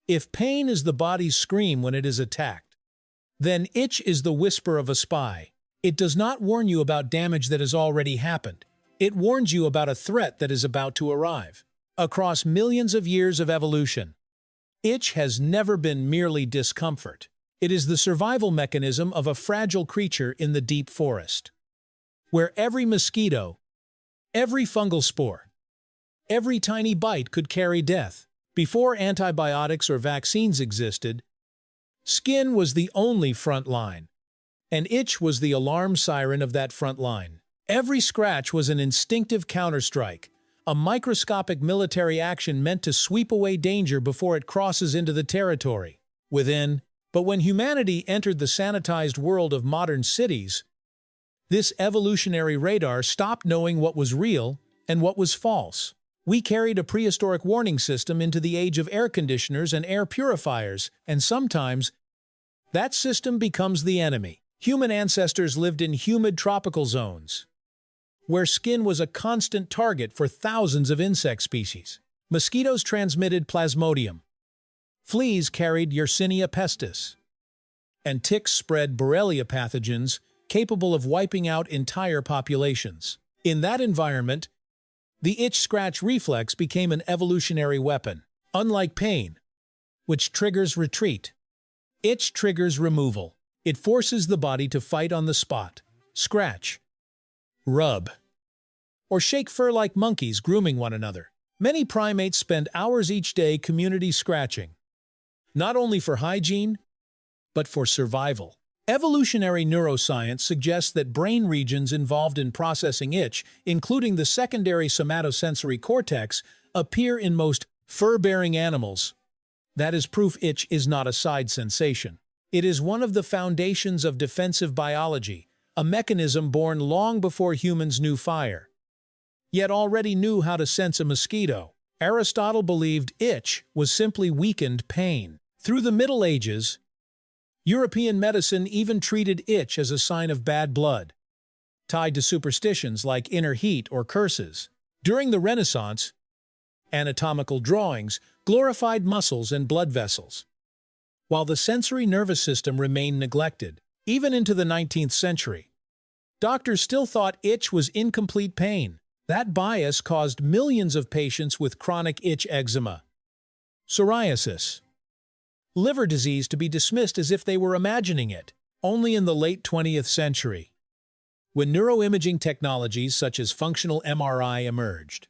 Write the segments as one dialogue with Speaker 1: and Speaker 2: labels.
Speaker 1: If pain is the body's scream when it is attacked, then itch is the whisper of a spy. It does not warn you about damage that has already happened. It warns you about a threat that is about to arrive. Across millions of years of evolution, itch has never been merely discomfort. It is the survival mechanism of a fragile creature in the deep forest, where every mosquito, every fungal spore, every tiny bite could carry death. Before antibiotics or vaccines existed, skin was the only front line, and itch was the alarm siren of that front line. Every scratch was an instinctive counterstrike, a microscopic military action meant to sweep away danger before it crosses into the territory within. But when humanity entered the sanitized world of modern cities, this evolutionary radar stopped knowing what was real and what was false. We carried a prehistoric warning system into the age of air conditioners and air purifiers, and sometimes that system becomes the enemy. Human ancestors lived in humid tropical zones, where skin was a constant target for thousands of insect species. Mosquitoes transmitted Plasmodium, fleas carried Yersinia pestis, and ticks spread Borrelia pathogens capable of wiping out entire populations. In that environment, the itch-scratch reflex became an evolutionary weapon. Unlike pain, which triggers retreat, itch triggers removal. It forces the body to fight on the spot, scratch, rub, or shake fur like monkeys grooming one another. Many primates spend hours each day community scratching, not only for hygiene, but for survival. Evolutionary neuroscience suggests that brain regions involved in processing itch, including the secondary somatosensory cortex, appear in most fur-bearing animals. That is proof itch is not a side sensation. It is one of the foundations of defensive biology, a mechanism born long before humans knew fire, yet already knew how to sense a mosquito. Aristotle believed itch was simply weakened pain. Through the Middle Ages, European medicine even treated itch as a sign of bad blood, tied to superstitions like inner heat or curses. During the Renaissance, anatomical drawings glorified muscles and blood vessels, while the sensory nervous system remained neglected. Even into the 19th century, doctors still thought itch was incomplete pain. That bias caused millions of patients with chronic itch eczema, psoriasis, liver disease to be dismissed as if they were imagining it. Only in the late 20th century, when neuroimaging technologies such as functional MRI emerged,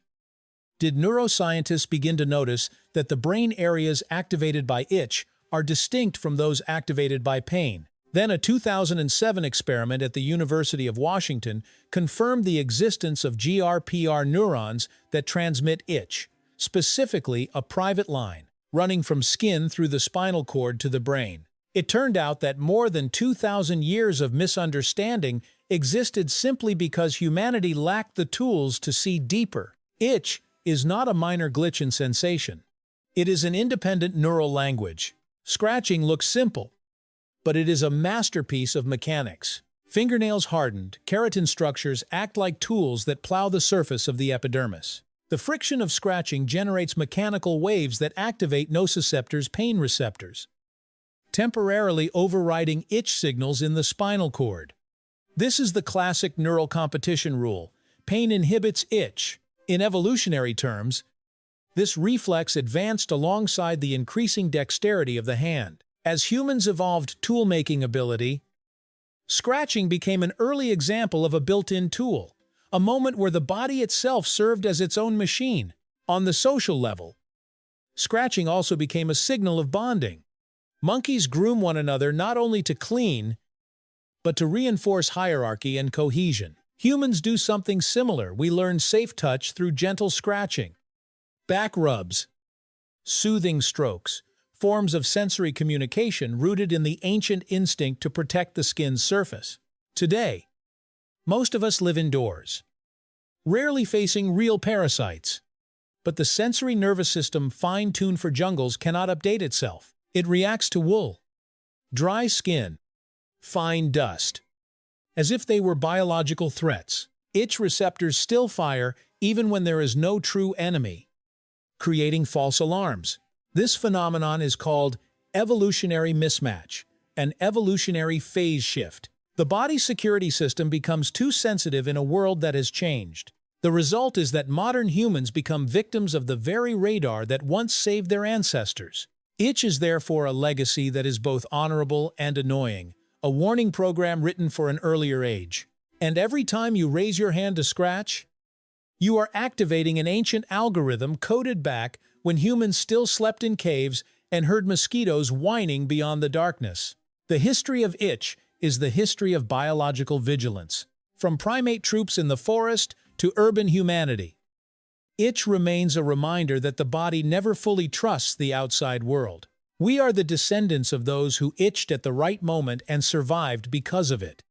Speaker 1: did neuroscientists begin to notice that the brain areas activated by itch are distinct from those activated by pain. Then a 2007 experiment at the University of Washington confirmed the existence of GRPR neurons that transmit itch, specifically a private line running from skin through the spinal cord to the brain. It turned out that more than 2,000 years of misunderstanding existed simply because humanity lacked the tools to see deeper. Itch is not a minor glitch in sensation. It is an independent neural language. Scratching looks simple, but it is a masterpiece of mechanics. Fingernails hardened, keratin structures act like tools that plow the surface of the epidermis. The friction of scratching generates mechanical waves that activate nociceptors' pain receptors, temporarily overriding itch signals in the spinal cord. This is the classic neural competition rule. Pain inhibits itch. In evolutionary terms, this reflex advanced alongside the increasing dexterity of the hand. As humans evolved tool-making ability, scratching became an early example of a built-in tool, a moment where the body itself served as its own machine. On the social level, scratching also became a signal of bonding. Monkeys groom one another not only to clean, but to reinforce hierarchy and cohesion. Humans do something similar. We learn safe touch through gentle scratching, back rubs, soothing strokes, forms of sensory communication rooted in the ancient instinct to protect the skin's surface. Today, most of us live indoors, rarely facing real parasites. But the sensory nervous system, fine-tuned for jungles, cannot update itself. It reacts to wool, dry skin, fine dust, as if they were biological threats. Itch receptors still fire even when there is no true enemy, creating false alarms. This phenomenon is called evolutionary mismatch, an evolutionary phase shift. The body's security system becomes too sensitive in a world that has changed. The result is that modern humans become victims of the very radar that once saved their ancestors. Itch is therefore a legacy that is both honorable and annoying, a warning program written for an earlier age. And every time you raise your hand to scratch, you are activating an ancient algorithm coded back when humans still slept in caves and heard mosquitoes whining beyond the darkness. The history of itch is the history of biological vigilance, from primate troops in the forest to urban humanity. Itch remains a reminder that the body never fully trusts the outside world. We are the descendants of those who itched at the right moment and survived because of it.